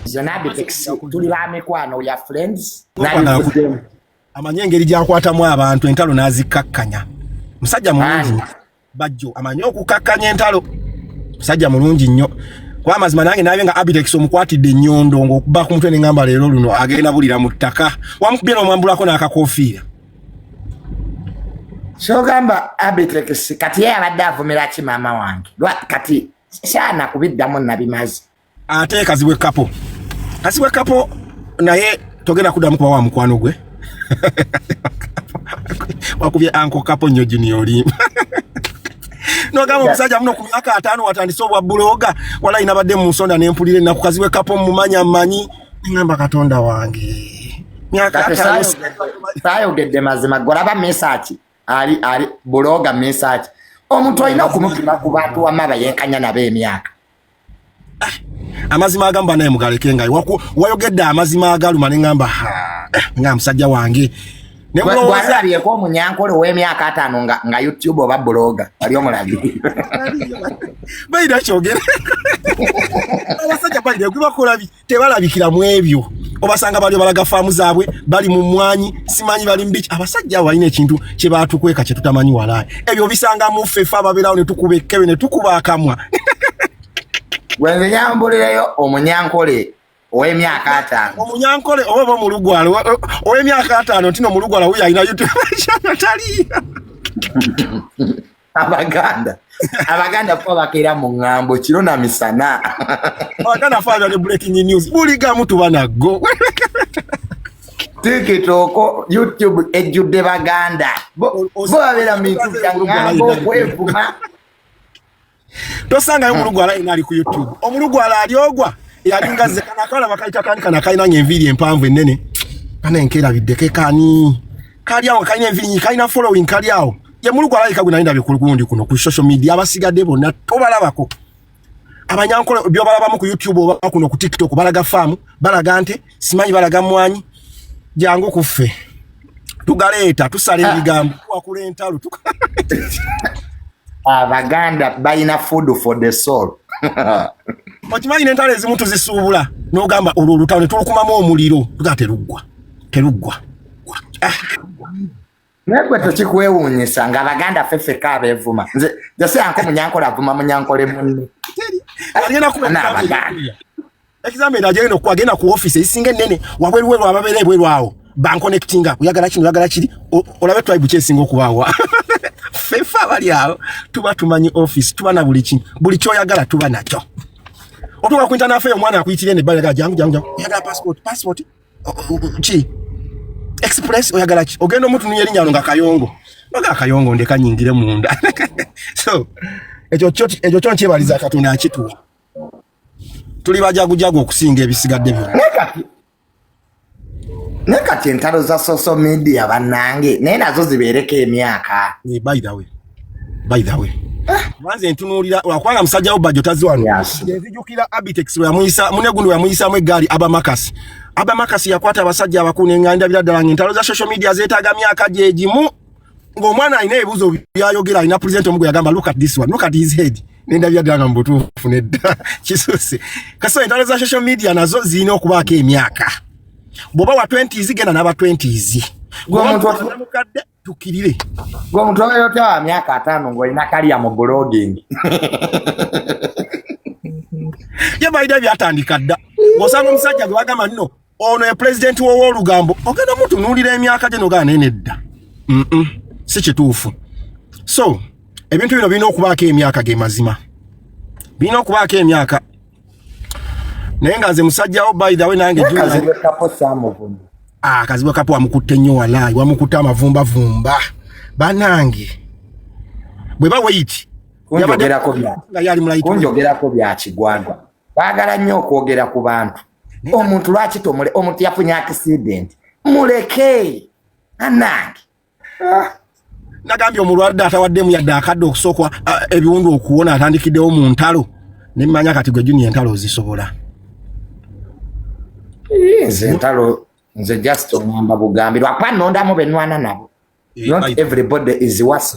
Abitex tuli ba mikwano ya friends amanye engeri gyakwatamu abantu entalo n'azikakkanya musajja mulungi bajjo amanye okukakkanya entalo musajja mulungi nnyo kwa mazima nange naye nga Abitex omukwatidde ennyondo ng'okuba ku mutwe n'engamba leero luno agenda bulira mu ttaka wamukubye n'omwambulako n'akakofiira kyogamba Abitex kati ye abadde avumira ki maama wange kati kyana kubiddamu nabimazi ate kazibwe kapo naye togenda kuddamu kuba wa mukwano gwe wakubye anko kapo nnyo junior nogamba omusajja muno ku myaka 5 watandise obwa buloga wala inabadde mu nsonda n'empulire ennaku kaziwe kapo mumanya manyi ngamba katonda wange myaka 5 sayogedde mazima golaba message ali buloga message omuntu alina okumupima ku bantu wamaba yenkanya nabo emyaka amazima agamba naye mugaleke nga wayogedde amazima agaluma ne ngamba nga musajja wange ne mwazaliye ko munyankole w'emyaka 5 nga YouTube oba bloga ali omulabi bayida kyogera abasajja bayida kubakola tebalabikira mu ebyo obasanga bali balaga faamu zaabwe bali mu mwanyi simanyi bali mbichi abasajja walina ekintu kye batukweka kye tutamanyi walaye ebyo bisanga mu fefa babirawo ne tukubekebe ne tukuba akamwa Wenze nyambulireyo omunyankole ow'emyaka 5 omunyankole oba mu lugwalo ow'emyaka 5 tino mu lugwalo uyo alina YouTube tali abaganda po bakira mu ngambo kiro na misana abaganda fanya ne breaking news buliga mutu banago TikTok YouTube ejjudde baganda bo babera mintu bya ngambo kwevuma tosanga omulugwala ina ali ku YouTube omulugwala aliogwa yalingaze kanakala bakaita kanika kaina nyenviri empanvu enene kana enkera biddeke kani kali awo kaina enviri kaina following kali awo ye mulugwala ikaguna inda bikulugundi kuno ku social media abasigadde bonna tobalabako abanyankole byo balaba ku YouTube oba kuno ku TikTok balaga faamu balaga nte simanyi balaga mwanyi jangu kuffe tugaleeta tusale ebigambo wakula entalo abaganda bayina food for the soul okimanyi n'entalo ezimu tuzisuubula n'ogamba olwo olutalo ne tulukumamu omuliro teruggwa negwe tokikwewuunyisa nga abaganda ffeffeka abeevuma nze yanko munyankole avuma munyankole munne ekizambe era agenda ku office esinga ennene wabweruweru ababeera ebweru awo bankonectinga oyagala kino oyagala kiri olabe tribe kyesinga okubaawa fefa bali awo tuba tumanyi office tuba na buli kyoyagala tuba nakyo otuka ku internet fe omwana akuyitire ne balaga jangu oyagala passport ki express oyagala ki ogenda omuntu niye linyalo nga kayongo baga kayongo ndeka nyingire munda so ekyo kyebaliza katonda akituwa tuli bajagujagu okusinga ebisigadde byo nekati entalo za social media banange naye nazo zibeereko emyaka by the way manze ntunuulira wakwanga musajja wo bajjo tazi wano ezijukira Abitex yamuyisa munegundu yamuyisamu eggaali abamakasi yakwata abasajja abakulu n'enganda biraddala ng'entalo za social media zeetaaga myaka gyegimu ng'omwana alina ebibuzo byayogera alina president omugwe yagamba look at this one look at his head nenda byaddala mu butuufu nedda kisuse kaso entalo za social media nazo zirina okubaako emyaka boba wa 20s genda n'aba 20s mukadde tukirire gwe omuntu oyo wa myaka 5 ng'olina kaliya mu blogging ye bayida byatandika dda ng'osanga omusajja gwe bagamba nno ono ye president w'olugambo ogenda mutunuulira emyaka gye n'ogana nedda si kituufu so ebintu bino birina okubaako emyaka ge mazima birina okubaako emyaka naye nga nze musajjawo by the way nange kazibwe kapo wamukutte nnyo walaayi wamukutte amavumbavumba banange bwe baweyiti kunjogerako bya kigwagwa baagala nnyo okwogera ku bantu omuntu lwaki tomule omuntu yafunye accident muleke anange nagambye omulwadde atawaddemu yadde akadde okusooka ebiwundu okuwona atandikiddewo mu ntalo nemmanya kati gwe junior entalo ozisobola nze entalo nze just omwamba bugambi lwakuba nnondamu benwana nabo not everybody is wasi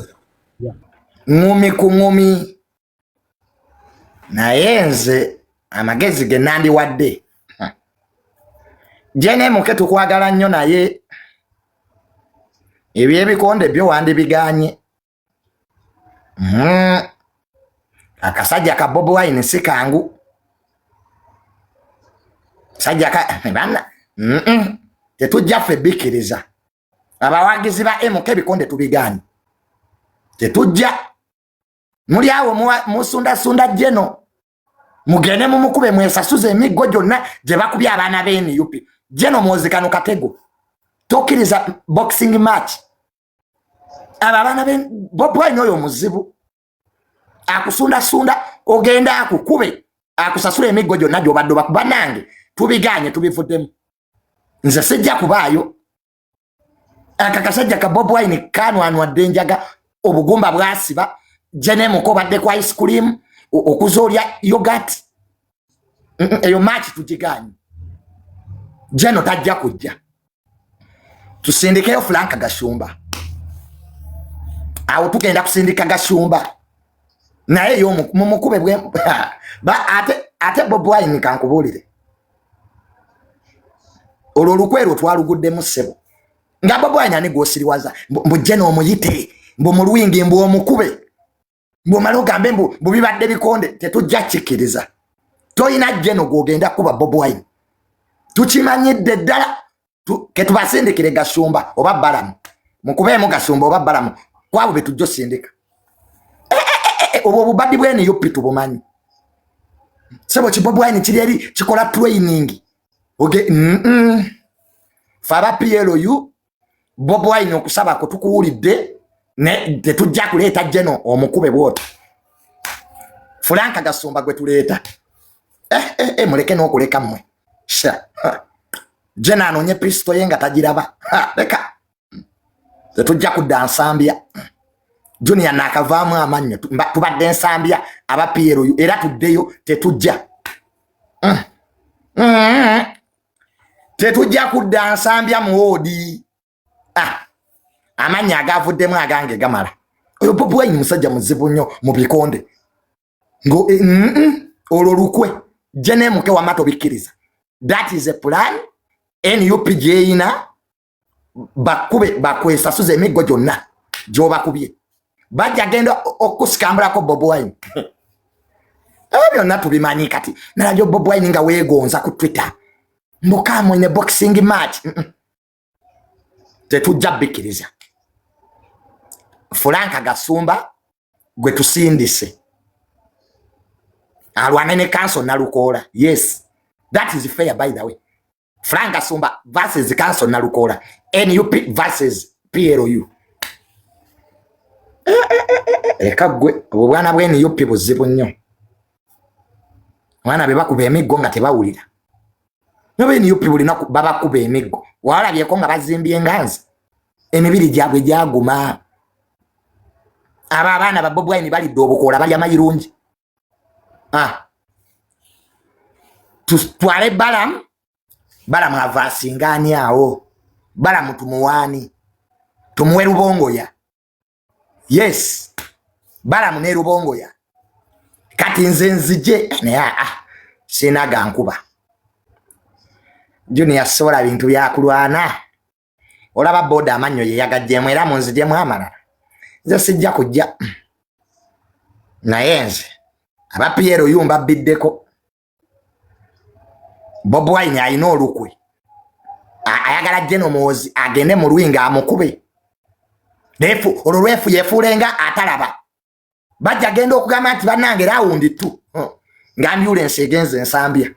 ngumi ku ngumi naye nze amagezi ge nandiwadde Jene muke tukwagala nnyo naye ebyebikonde byo wandi biganye. Akasajja ka Bobi Wine si kangu. Sajja ka bana tetujja ffe bikkiriza abawagizi ba MK bikonde tubiganye. Tetujja muli awo musunda jeno mugene mumukube mwesasuze emiggo gyonna gye bakubye abaana b'NUP. Jeno mwozikano katego tokkiriza boxing match. Abaana Bobi Wine oyo muzibu akusunda ogenda akukube akusasula emiggo gyonna gy'obadde bakuba nange tubiganye tubivuddemu. Nze sijja kubaayo. Akakasajja ka Bobi Wine kanwanwadde enjaga obugumba bwasiba jene mukobadde kwa ice cream okuzolya yogurt. Eyo match tugiganye. Jeno tajja kujja. Tusindikeyo Frank Gashumba. Awo tugenda kusindika Gashumba. Naye yo mumukube bwe ba ate Bobi Wine kankubulire. Olwo lukwero twalugudde mu ssebo. Nga Bobi Wine ani gwosiriwaza mbu Jeno omuyite mbu mulwingi mbu omukube mbu malo gambe mbu bibadde bikonde tetujja kikiriza. Toyina Jeno gwogenda kuba Bobi Wine. Tukimanyidde ddala ketubasindikire Gashumba oba Balamu. Mukubeemu Gashumba oba Balamu kwabo betujjo sindika. Obwo bubaddi bwene yopi tubumanyi. Sebo ki Bobi Wine kiri eri kikola training. Oge Faba PLU Bobi Wine okusaba ko tukuwulidde ne tetujja kuleeta Jeno omukube bwoto. Frank Gasumba gwe tuleeta. Muleke n'okuleka mmwe. Sha. Jeno anonye Kristo yenga tajiraba. Leka. Tetujja kudda Nsambya. Junior nakavaamu amannyo tubadde Nsambya aba PLU era tuddeyo tetujja. Tetujja kudda Nsambya muwodi. Amanya agavuddemu agange gamala. Oyo Bobi Wine musajja muzibu nnyo mu bikonde. Ngo olwo lukwe Jene muke wa mato bikkiriza. That is a plan. NUPJ ina bakwesasuza emiggo gyonna gy'obakubye. Bajja genda okusikambulako Bobi Wine. Byonna tubimanyi kati. Nalabyo Bobi Wine nga weegonza ku Twitter. Mbukamu in a boxing match. Tetujja bikkiriza. Frank Gasumba gwe tusindise. Alwane ne Council Nalukoola. Yes. That is fair by the way. Frank Gasumba versus Council Nalukoola. NUP versus PLU. Ekagwe obwana bwe NUP buzibu nnyo. Wana bebakuba emiggo nga tebawulira. Nobe NUP bulina babakuba emiggo. Walabyeko nga bazimbye nganzi. Emibiri gyabwe gyaguma. Abaana ba Bobi Wine balidde obukoola balya mayirungi. Tutwale Balamu avasingani awo. Balamu tumuwani. Tumuwe Rubongoya. Yes. Balamu ne Rubongoya. Kati nze nzije sinaga nkuba. Junior sola bintu byakulwana. Olaba boda amannyo ye yagajjemu era munzijemu amala. Nze sijja kujja. Naye nze aba PLU mbabiddeko. Bobi Wine ayina olukwe. Ayagala Jeno Muhoozi agende mu lwinga amukube. Lefu olwefu yefulenga atalaba. Bajja genda okugamba nti bannange round 2. Nga ambulance egenze Nsambya.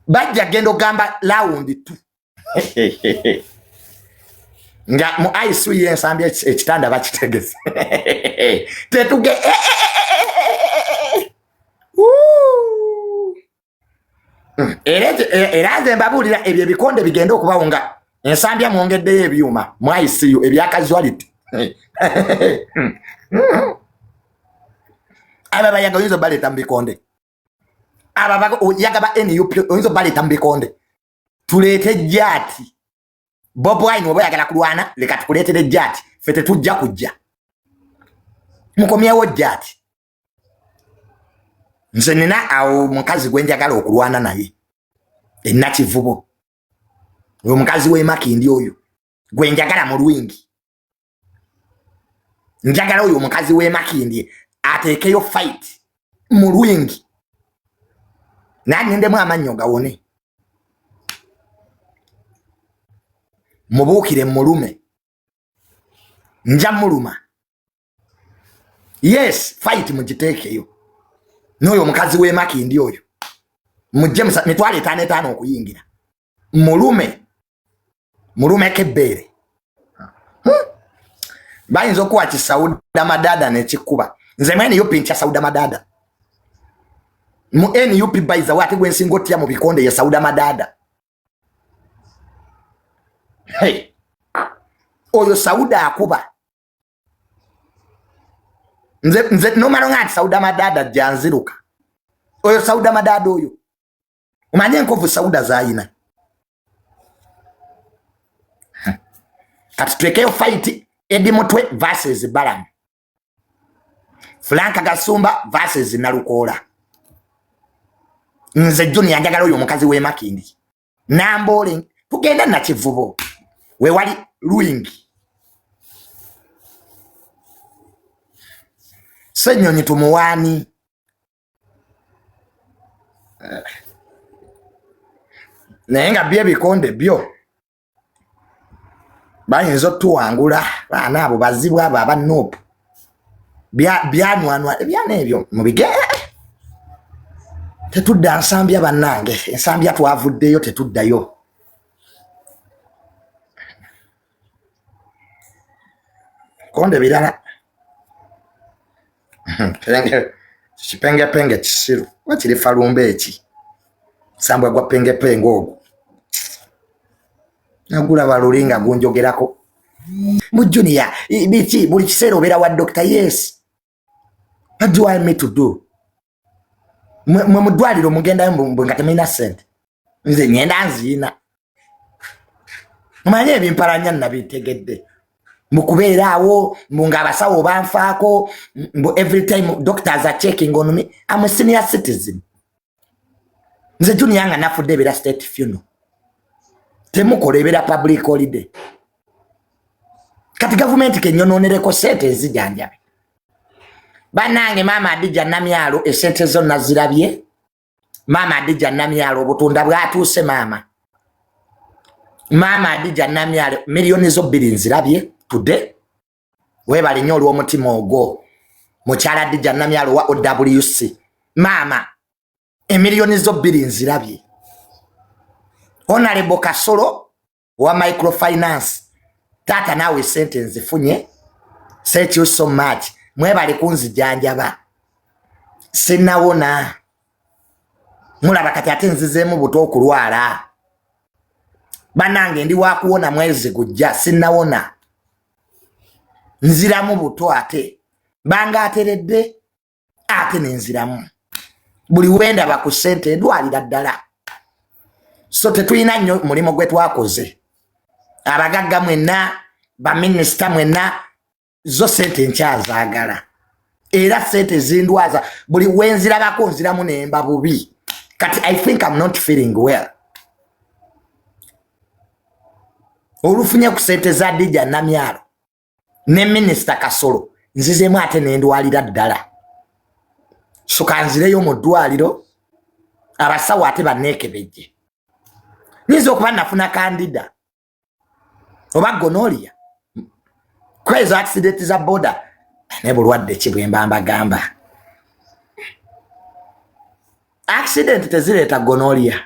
Bajja genda okugamba round 2. Nga mu ICU y'Ensambya ekitanda bakitegese. Tetuge era nze mbabuulira ebyo ebikonde bigenda okubawo nga Ensambya mwongeddeyo ebyuma mu ICU ebya casualty. Aba bayaga oyinza baleeta mu bikonde. Aba yaga ba NUP oyinza baleeta mu bikonde. Tuleete jati. Bobi Wine oba yagala kulwana leka tukuleetere jati. Ffe tetujja kujja. Mukomyewo jati. Nze nina awo mukazi gwe njagala okulwana naye. Nakivubo oyo mukazi we Makindi oyo gwe njagala mu Lwingi njagala oyo mukazi we Makindi atekeyo fight mu Lwingi nani ndemu amanyo gawone mubukire mulume nja muluma yes fight mugitekeyo noyo mukazi we Makindi oyo mujje mitwale 5 okuyingira mulume kebere bayinza okuwa kisauda madada nekikuba nze mwene yo pincha sauda madada mu NUP baiza wate gwensingo tia mu bikonde ya sauda madada hey oyo sauda akuba nze no maro ngati sauda madada janziruka oyo sauda madada oyo umanye nkovu sauda zaina kati twekeyo fight Edi Mutwe versus Balaam Franka Gasumba versus Nalukola nze Junior njagala oyo mukazi we Makindi Nambole tugenda na Kivubo we wali Lwingi Senyonyi tumuwani nenga bye bikonde byo bayinza tuwangula bana abo bazibwa aba nope byanwanwa byana ebyo mubige tetudda nsambya bannange ensambya twavuddeyo tetuddayo konde birala penge kisiru wakiri falumbe eki sambwa gwa penge ogwo nagula balulinga gunjogerako mu Junior bichi buli kisero bera wa doctor yes what do I need to do mu dwaliro mugenda mbumbu ngatemina sente nze nyenda nzina manye ebimparanya nabitegedde mukubeera awo munga abasawo banfaako every time doctors are checking on me I'm a senior citizen nze Junior nga nafudde bera state funeral temukolebera public holiday kati government kenyononereko sente ezijanjabe banange mama Adija Namyalo esente zo nazirabye mama Adija Namyalo obutunda bwatuuse mama Adija Namyalo milioni zo 2 nzirabye today webali nyo olw'omutima ogwo mukyala Adija Namyalo wa OWC mama emilioni zo 2 nzirabye Honorable Kasolo wa microfinance tata nawe sentence funye thank you so much mwebali kunzijanjaba sinawona mulaba kati ate nzizemu buto okulwala banange ndi wakuwona mwezi gujja sinawona nziramu buto ate banga ateredde ate nenziramu buli wenda bakusente edwalira ddala so tetulina nnyo mulimo gwe twakoze abagagga mwenna baminisita mwenna zo sente nkyazaagala era sente zindwaza buli wenzirabako nziramu nemba bubi kati I think I'm not feeling well olufunye ku sente za Adija Namyalo ne minisita Kasolo nzizemu ate nendwalira ddala so kanzireyo mu ddwaliro abasawo ate banneekebejje nizo kuba nafuna kandida oba gonoria kwezo accident za boda ne bulwadde kibwemba mbagamba accident tezireta gonoria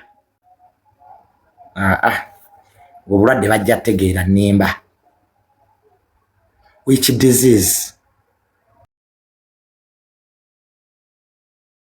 obulwadde bajja tegeera nimba which disease